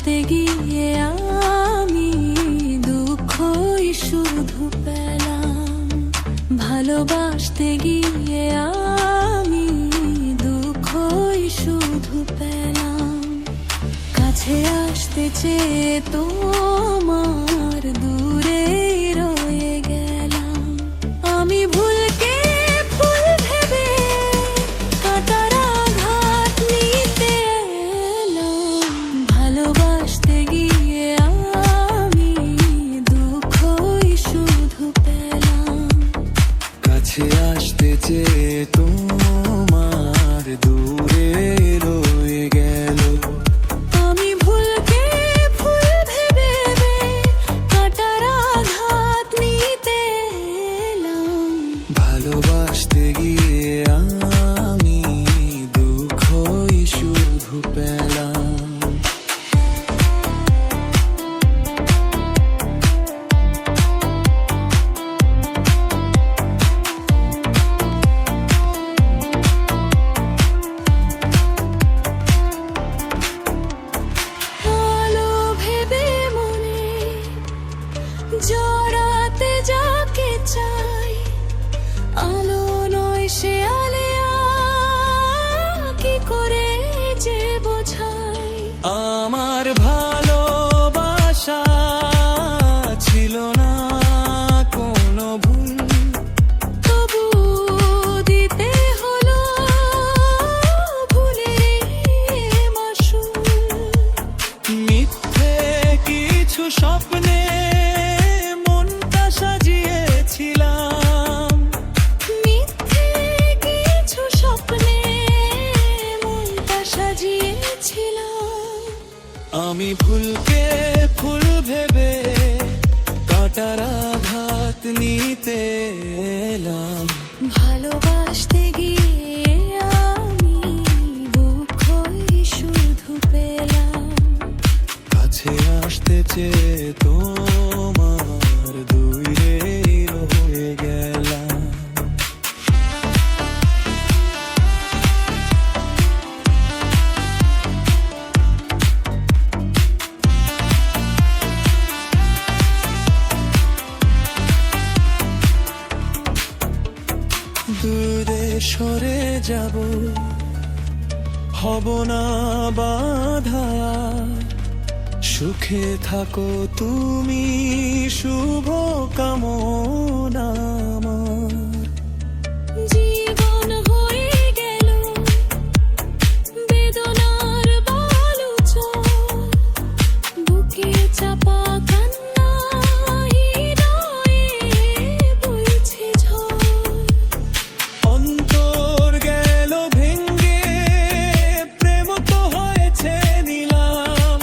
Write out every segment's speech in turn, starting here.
ভালোবাসতে গিয়ে আমি দুঃখই শুধু পেলাম। ভালোবাসতে গিয়ে আমি দুঃখই শুধু পেলাম। কাছে আসতে চেয়ে তোমার দূরে রয়ে গেলাম। আমি ভুলকে ফুল ভেবে কাঁটার আঘাত নিতে এলাম। ভালোবাসতে গিয়ে আমি দুঃখই শুধু পেলাম। কাছে আসতে চেয়ে তোমার দূরে রয়ে গেল। আমি ভুলকে ফুল ভেবে কাঁটার আঘাত নিতে এলাম। ভালোবাসতে গিয়ে আমি দুঃখই শুধু পেলাম। আলো ভেবে মনে জড়াতে যাকে চাই, আলো নয় সে আলেয়া কি করে যে বোঝাই। আমার ভালোবাসা ছিল না কোনো ভুল, তবু দিতে হলো ভুলের মাসুল। মিথ্যে কিছু স্বপ্নে মনটা সাজিয়েছিলাম। মিথ্যে কিছু স্বপ্নে মনটা সাজিয়েছিলাম। আমি ভুলকে ফুল ভেবে কাঁটার আঘাত নিতে এলাম। ভালোবাসতে গিয়ে আমি দুঃখই শুধু পেলাম। কাছে আসতে চেয়ে তোমার দূরে রয়ে গেলাম। দূরে সরে যাব, হব না বাধা। সুখে থাকো তুমি, শুভ কামনা আমার। জীবন হয়ে গেল বেদনার বালুচর, বুকে চাপা কান্না হৃদয়ে বইছে ঝড়। অন্তর গেল ভেঙ্গে, প্রেম তো হয়েছে নিলাম।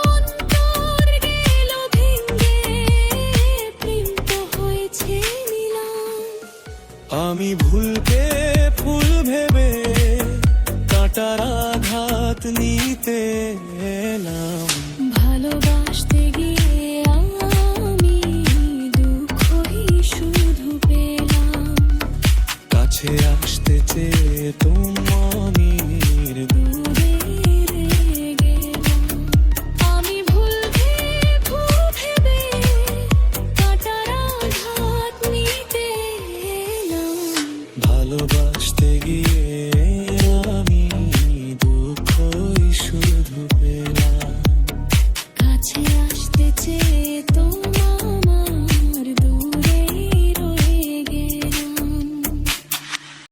অন্তর গেল ভেঙে, প্রেম তো হয়েছে নিলাম। আমি ভুলকে ফুল ভেবে কাঁটার আঘাত নিতে এলাম। ভালোবাসতে গিয়ে আমি দুঃখই শুধু পেলাম। কাছে আসতে চেয়ে তোমার দূরে রয়ে গেলাম। আমি ভুলকে ফুল ভেবে কাঁটার আঘাত নিতে এলাম। ভালোবাসতে গিয়ে